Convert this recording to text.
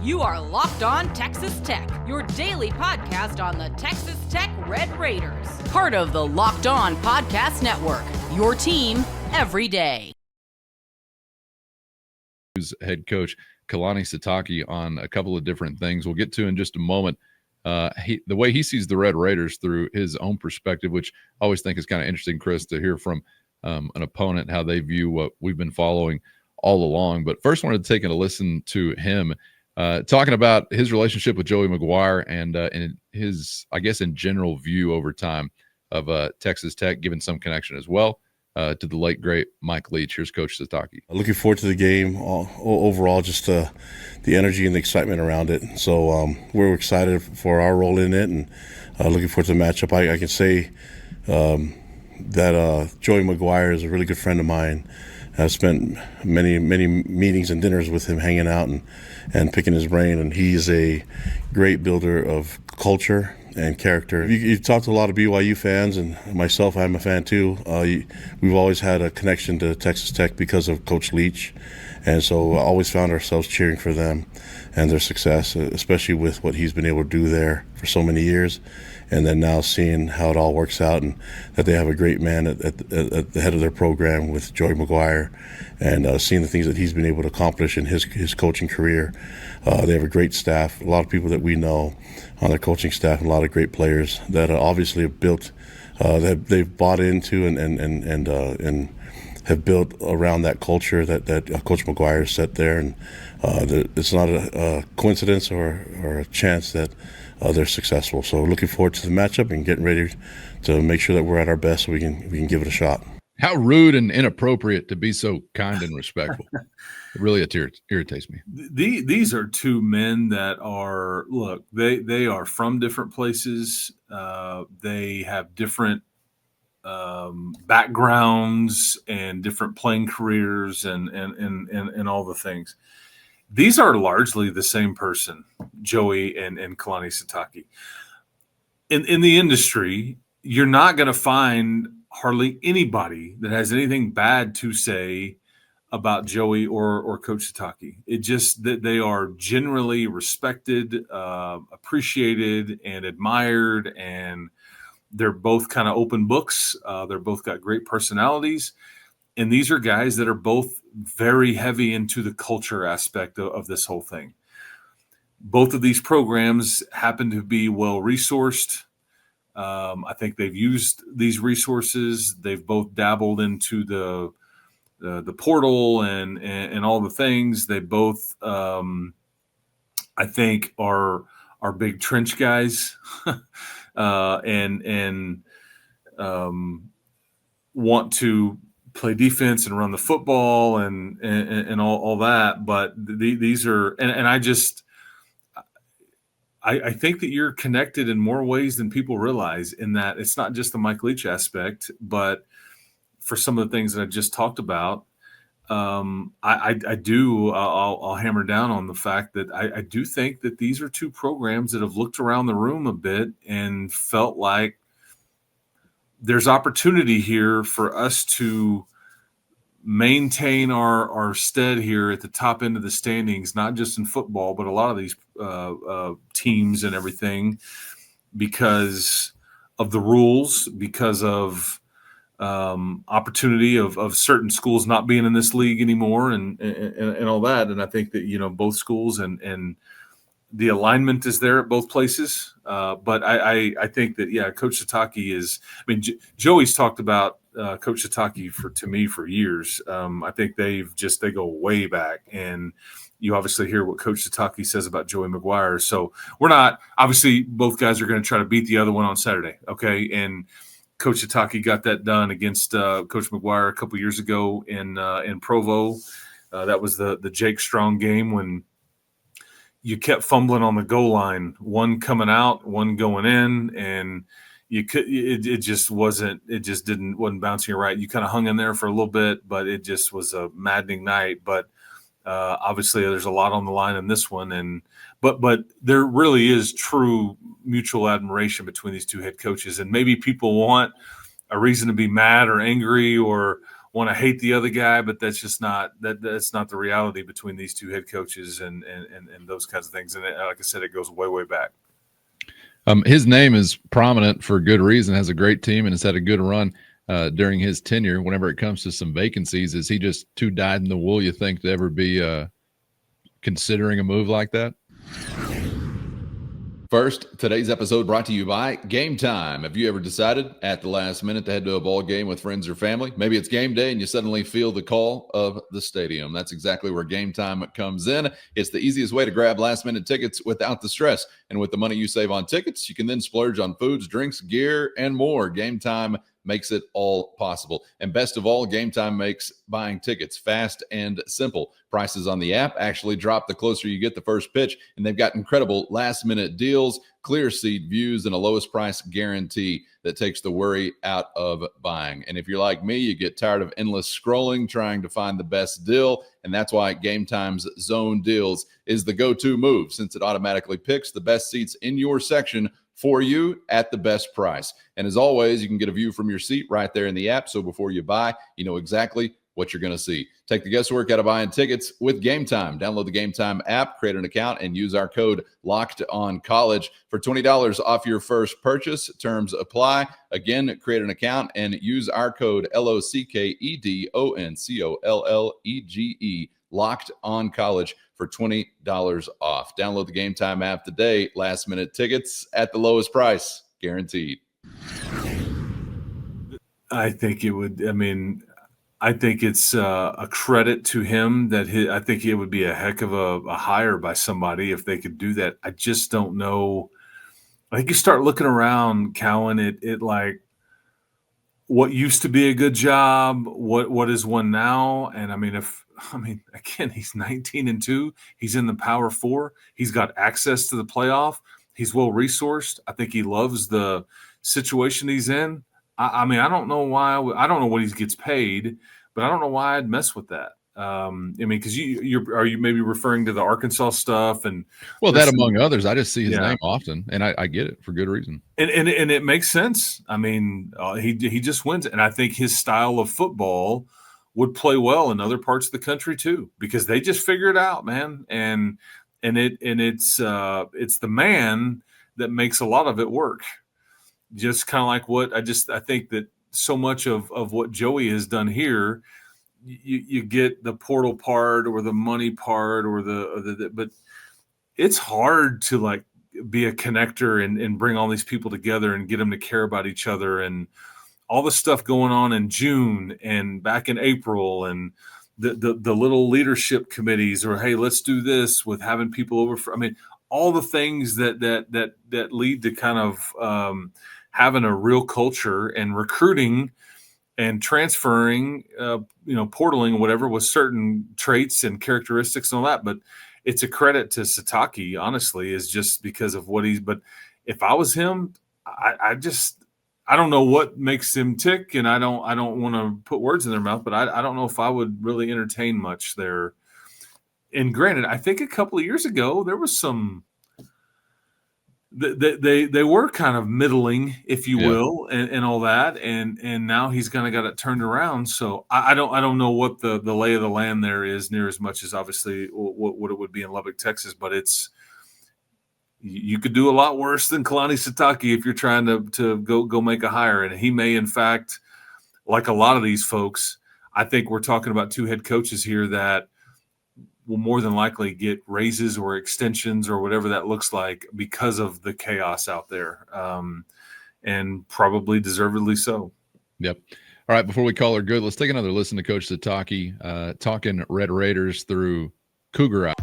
You are Locked On Texas Tech, your daily podcast on the Texas Tech Red Raiders. Part of the Locked On Podcast Network, your team every day. Head coach Kalani Sitake on a couple of different things we'll get to in just a moment. The way he sees the Red Raiders through his own perspective, which I always think is kind of interesting, Chris, to hear from an opponent, how they view what we've been following all along. But first, I wanted to take a listen to him talking about his relationship with Joey McGuire and his, I guess, in general view over time of Texas Tech, given some connection as well to the late, great Mike Leach. Here's Coach Sitake. Looking forward to the game overall, just the energy and the excitement around it. So we're excited for our role in it and looking forward to the matchup. I can say that Joey McGuire is a really good friend of mine. I've spent many meetings and dinners with him, hanging out and picking his brain, and he's a great builder of culture and character. You've talked to a lot of BYU fans, and myself, I'm a fan too. We've always had a connection to Texas Tech because of Coach Leach, and so I always found ourselves cheering for them and their success, especially with what he's been able to do there for so many years. And then now seeing how it all works out and that they have a great man at the head of their program with Joey McGuire, and seeing the things that he's been able to accomplish in his coaching career. They have a great staff, a lot of people that we know on their coaching staff, and a lot of great players that obviously have built, that they've bought into and have built around that culture that Coach McGuire set there. And it's not a coincidence or a chance that they're successful. So looking forward to the matchup and getting ready to make sure that we're at our best so we can give it a shot. How rude and inappropriate to be so kind and respectful. It really irritates me. These are two men that are, look, they are from different places. They have different backgrounds and different playing careers and all the things. These are largely the same person, Joey and Kalani Sitake. In the industry, you're not going to find hardly anybody that has anything bad to say about Joey or Coach Sitake. It just that they are generally respected, appreciated, and admired, and they're both kind of open books. They're both got great personalities. And these are guys that are both very heavy into the culture aspect of this whole thing. Both of these programs happen to be well-resourced. I think they've used these resources. They've both dabbled into the portal and all the things. They both, I think, are big trench guys and want to play defense and run the football and all that. But these are, and I think that you're connected in more ways than people realize, in that it's not just the Mike Leach aspect, but for some of the things that I just talked about, I'll hammer down on the fact that I do think that these are two programs that have looked around the room a bit and felt like there's opportunity here for us to maintain our stead here at the top end of the standings, not just in football, but a lot of these teams and everything, because of the rules, because of opportunity of certain schools not being in this league anymore and all that. And I think that, both schools and the alignment is there at both places. But I think that, Coach Sitake is, Joey's talked about Coach Sitake for years. I think they go way back, and you obviously hear what Coach Sitake says about Joey McGuire. So we're not, obviously both guys are going to try to beat the other one on Saturday. Okay. And Coach Sitake got that done against Coach McGuire a couple years ago in Provo. That was the Jake Strong game when you kept fumbling on the goal line, one coming out, one going in, and wasn't bouncing right. You kind of hung in there for a little bit, but it just was a maddening night. But obviously there's a lot on the line in this one, but there really is true mutual admiration between these two head coaches, and maybe people want a reason to be mad or angry or want to hate the other guy, but that's just that's not the reality between these two head coaches and those kinds of things. And like I said, it goes way, way back. His name is prominent for good reason, has a great team, and has had a good run during his tenure. Whenever it comes to some vacancies, is he just too dyed in the wool, you think, to ever be considering a move like that? First, today's episode brought to you by Gametime. Have you ever decided at the last minute to head to a ball game with friends or family? Maybe it's game day and you suddenly feel the call of the stadium. That's exactly where Gametime comes in. It's the easiest way to grab last minute tickets without the stress. And with the money you save on tickets, you can then splurge on foods, drinks, gear, and more. Gametime makes it all possible. And best of all, Gametime makes buying tickets fast and simple. Prices on the app actually drop the closer you get the first pitch, and they've got incredible last-minute deals, clear seat views, and a lowest price guarantee that takes the worry out of buying. And if you're like me, you get tired of endless scrolling trying to find the best deal, and that's why Gametime's Zone Deals is the go-to move, since it automatically picks the best seats in your section for you at the best price. And as always, you can get a view from your seat right there in the app, so before you buy, you know exactly what you're going to see. Take the guesswork out of buying tickets with Gametime. Download the Gametime app, create an account, and use our code LOCKEDONCollege for $20 off your first purchase. Terms apply. Again, create an account and use our code LOCKEDONCOLLEGE, Locked on College, for $20 off. Download the Gametime app today. Last minute tickets at the lowest price, guaranteed. I think it would. I mean, I think it's a credit to him that I think it would be a heck of a hire by somebody if they could do that. I just don't know. I think you start looking around, Cowan, it like what used to be a good job, what is one now, and again, he's 19-2. He's in the Power Four. He's got access to the playoff. He's well resourced. I think he loves the situation he's in. I don't know why. I don't know what he gets paid, but I don't know why I'd mess with that. Because are you maybe referring to the Arkansas stuff and that among others? I just see his name often, and I get it for good reason. And it makes sense. I mean, he just wins, and I think his style of football would play well in other parts of the country too, because they just figure it out, man. And it's the man that makes a lot of it work. Just kind of like I think that so much of what Joey has done here, you get the portal part or the money part or but it's hard to like be a connector and bring all these people together and get them to care about each other, and all the stuff going on in June and back in April, and the little leadership committees, or hey, let's do this with having people over all the things that lead to kind of having a real culture and recruiting and transferring, portaling, whatever, with certain traits and characteristics and all that. But it's a credit to Sitake, honestly, is just because of what but if I was him, I don't know what makes him tick, and I don't want to put words in their mouth, but I don't know if I would really entertain much there. And granted, I think a couple of years ago there was some they were kind of middling, if you will, and all that, and now he's kind of got it turned around. So I don't know what the lay of the land there is near as much as obviously what it would be in Lubbock, Texas, but you could do a lot worse than Kalani Sitake if you're trying to go make a hire. And he may, in fact, like a lot of these folks, I think we're talking about two head coaches here that will more than likely get raises or extensions or whatever that looks like because of the chaos out there, and probably deservedly so. Yep. All right, before we call her good, let's take another listen to Coach Sitake talking Red Raiders through Cougar.